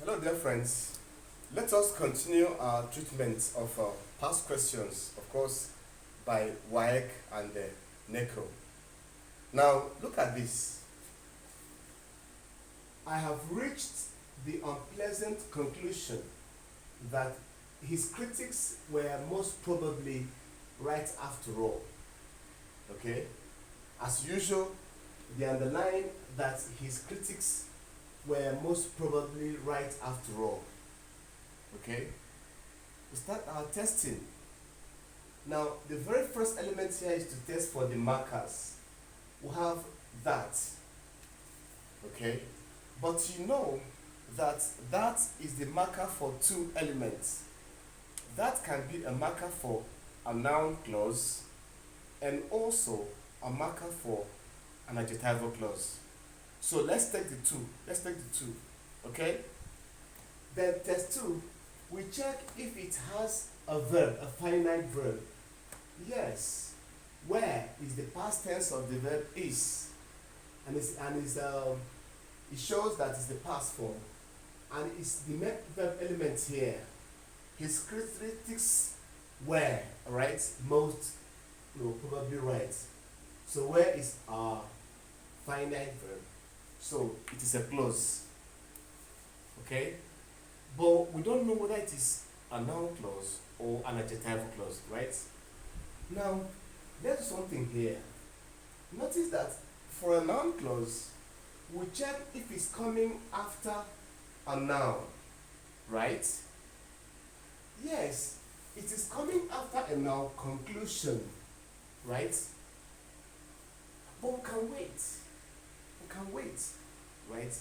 Hello dear friends, let us continue our treatment of past questions, of course, by WAEC and NECO. Now look at this. I have reached the unpleasant conclusion that his critics were most probably right after all. Okay? As usual, they underline that his critics were most probably right after all. Okay? We start our testing. Now, the very first element here is to test for the markers. We have that. Okay? But you know that that is the marker for two elements. That can be a marker for a noun clause and also a marker for an adjectival clause. So let's take the two. Okay? Then test 2, we check if it has a verb, a finite verb. Yes. Where is the past tense of the verb is? And it shows that it's the past form. And it's the main verb element here. His critics were, right? Most, probably right. So where is our finite verb? So it is a clause. Okay? But we don't know whether it is a noun clause or an adjectival clause, right? Now, there's something here. Notice that for a noun clause, we check if it's coming after a noun, right? Yes, it is coming after a noun conclusion, right? But we can wait. Right?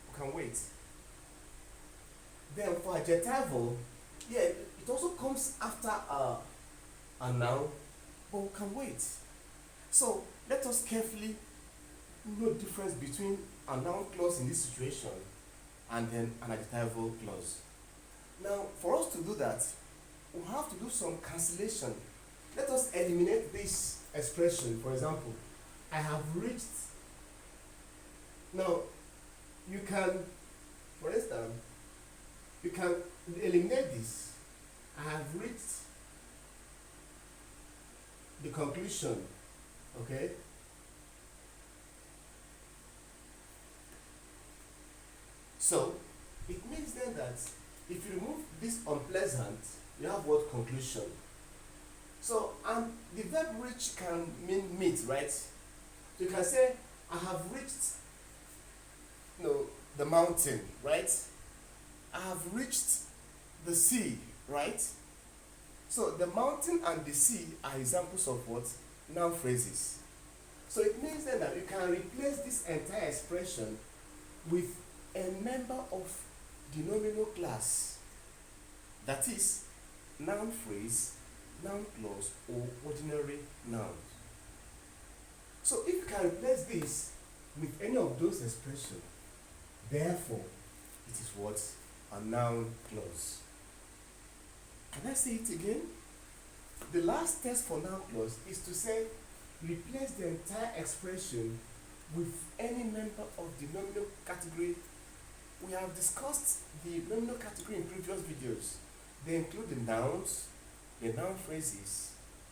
We can wait. Then for adjectival, yeah, it also comes after a noun, but we can wait. So let us carefully know the difference between a noun clause in this situation and then an adjectival clause. Now, for us to do that, we have to do some cancellation. Let us eliminate this expression. For example, I have reached. Now, you can, for instance, you can eliminate this. I have reached the conclusion, okay? So, it means then that if you remove this unpleasant, you have what? Conclusion. So, and the verb reach can mean meet, right? So you can say, I have reached the mountain, right? I have reached the sea, right? So the mountain and the sea are examples of what? Noun phrases. So it means then that you can replace this entire expression with a member of the nominal class. That is noun phrase, noun clause, or ordinary nouns. So if you can replace this with any of those expressions, therefore, it is what? A noun clause. Can I say it again? The last test for noun clause is to say, replace the entire expression with any member of the nominal category. We have discussed the nominal category in previous videos. They include the nouns, the noun phrases,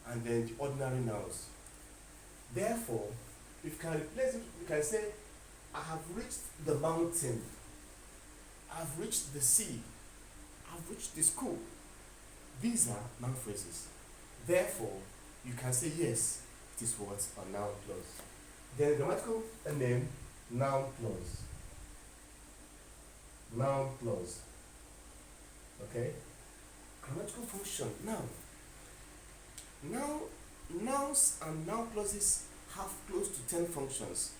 and then the ordinary nouns. Therefore, if you can replace it, you can say, I have reached the mountain, I've reached the sea, I've reached the school. These are noun phrases. Therefore, you can say yes, it is what? A noun clause. Then grammatical name, noun clause. Noun clause. Okay? Grammatical function, noun. Now, nouns and noun clauses have close to 10 functions.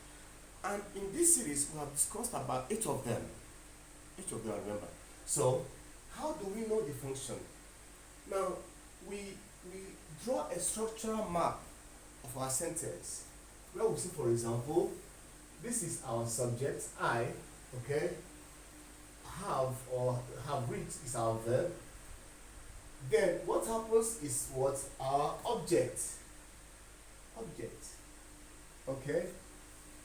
And in this series, we have discussed about 8 of them. 8 of them, I remember. So, how do we know the function? Now, we draw a structural map of our sentence. Where we see, for example, this is our subject, I, okay? Have reached is our verb. Then, what happens is what? Our object. Okay?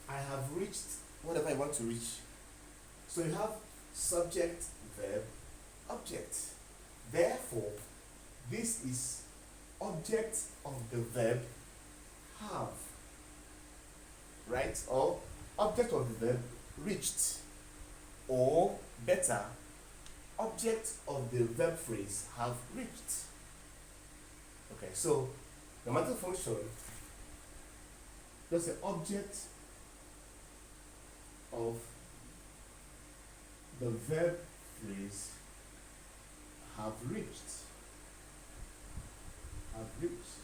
I have reached whatever I want to reach. So you have subject, verb, object. Therefore, this is object of the verb have, right? Or object of the verb reached, or better, object of the verb phrase have reached. Okay, so grammatical function, just the object of the verb phrase have reached. Have reached.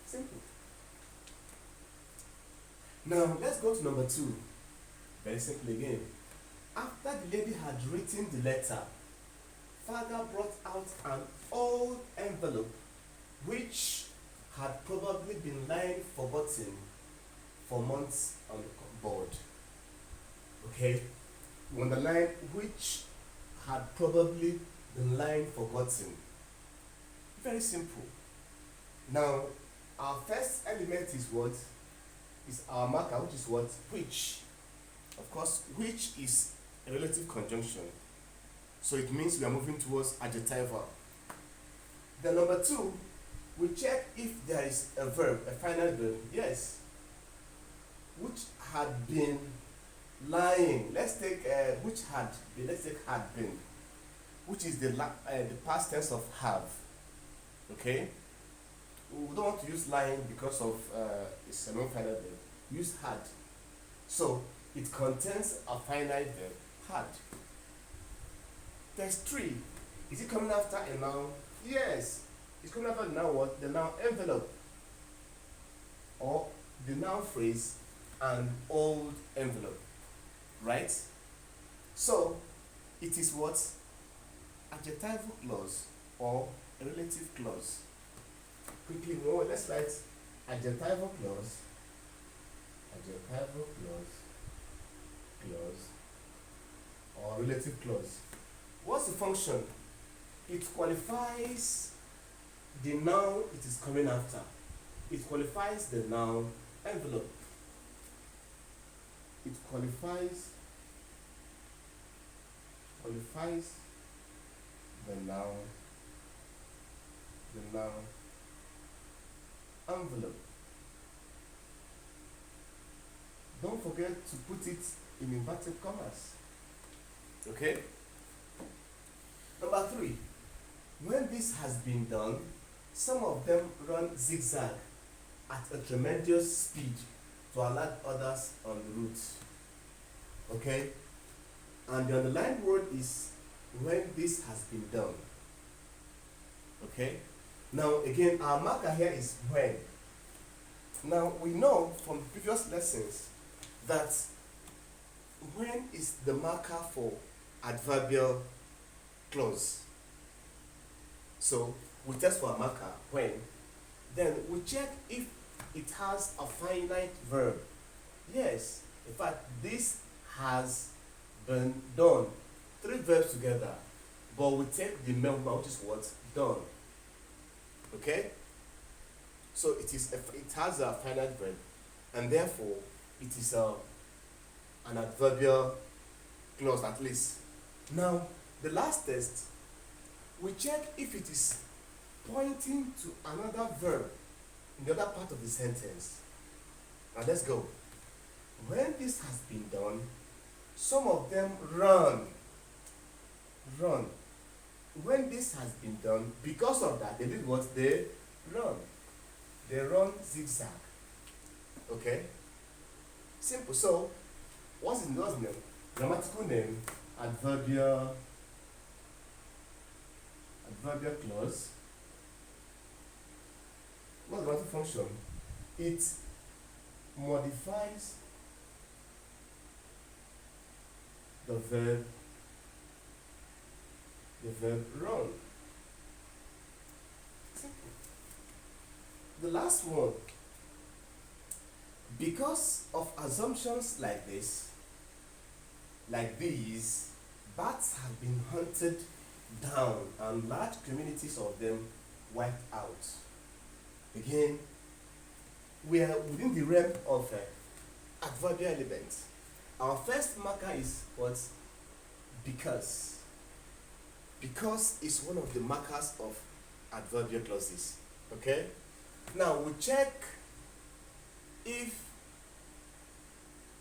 Simple. Now let's go to number 2. Very simple again. After the lady had written the letter, father brought out an old envelope which had probably been lying forgotten for months on the board. Okay? We underline which had probably been lying forgotten. Very simple. Now, our first element is what? Is our marker, which is what? Which. Of course, which is a relative conjunction. So it means we are moving towards adjectival. Then number 2, we check if there is a verb, a final verb. Yes. Which had been lying. Let's take which had been. Let's take had been, which is the past tense of have. Okay. We don't want to use lying because of it's a non-final verb. Use had. So it contains a finite verb, had. There's 3. Is it coming after a noun? Yes. It's coming after the noun what? The noun envelope. Or the noun phrase, an old envelope. Right? So it is what? Adjectival clause or a relative clause. Quickly, let's write adjectival clause. Adjectival clause or relative clause. What's the function? It qualifies the noun it is coming after. It qualifies the noun envelope. It qualifies the noun envelope. Don't forget to put it in inverted commas. Okay? Number 3, when this has been done, some of them run zigzag at a tremendous speed to alert others on the route. Okay? And the underlined word is when this has been done. Okay? Now again, our marker here is when. Now we know from previous lessons that when is the marker for adverbial clause. So we test for a marker when. Then we check if it has a finite verb. Yes, in fact, this has been done. 3 verbs together, but we take the member, which is what? Done. Okay? So it has a finite verb, and therefore it is an adverbial clause at least. Now, the last test, we check if it is pointing to another verb in the other part of the sentence. Now let's go. When this has been done, some of them run. When this has been done, because of that, they did what? They run. They run zigzag. Okay? Simple. So, what's the name? Grammatical name, adverbial clause. What's the grammatical function? It modifies the verb run. Simple. The last one. Because of assumptions like these, bats have been hunted down and large communities of them wiped out. Again, we are within the realm of adverbial elements. Our first marker is what? Because. Because is one of the markers of adverbial clauses. Okay? Now we check if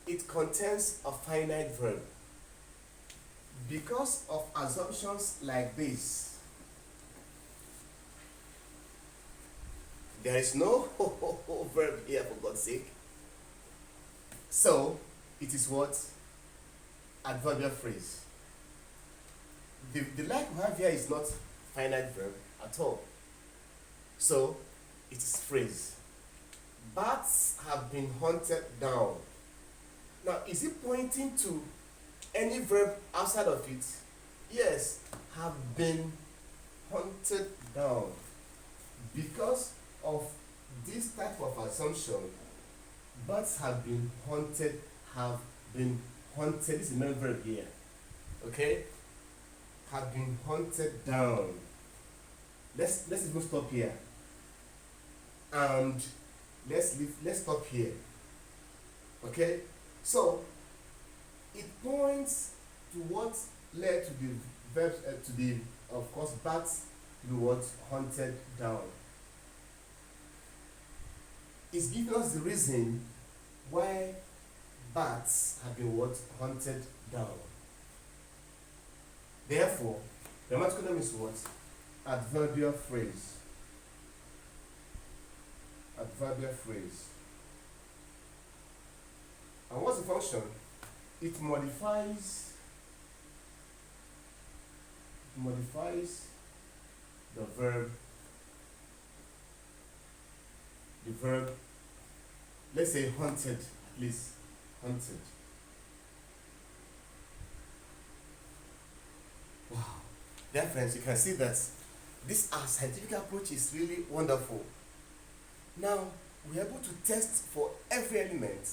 it contains a finite verb. Because of assumptions like this, there is no verb here, for God's sake. So it is what? Adverbial phrase. The like we have here is not finite verb at all. So it is phrase. Bats have been hunted down. Now, is it pointing to any verb outside of it? Yes, have been hunted down. Because of this type of assumption, bats have been hunted, have been hunted. This is the main verb here. Okay? Have been hunted down. Let's even stop here. And let's stop here. Okay? So it points to what led to the verb to the, of course, bats to be what? Hunted down. It's giving us the reason why bats have been what? Hunted down. Therefore, grammatical name is what? Adverbial phrase. Adverbial phrase. And what's the function? It modifies the verb. The verb, let's say hunted, at least hunted. Wow. Dear friends, you can see that this our scientific approach is really wonderful. Now we're able to test for every element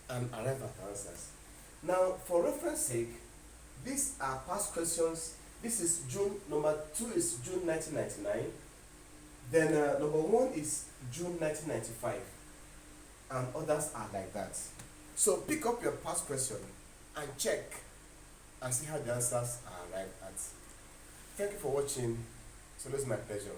and arrive at answers. Now, for reference sake, these are past questions. This is June, number 2 is June 1999. Then number 1 is June 1995. And others are like that. So pick up your past question and check and see how the answers are arrived at. Thank you for watching. It's always my pleasure.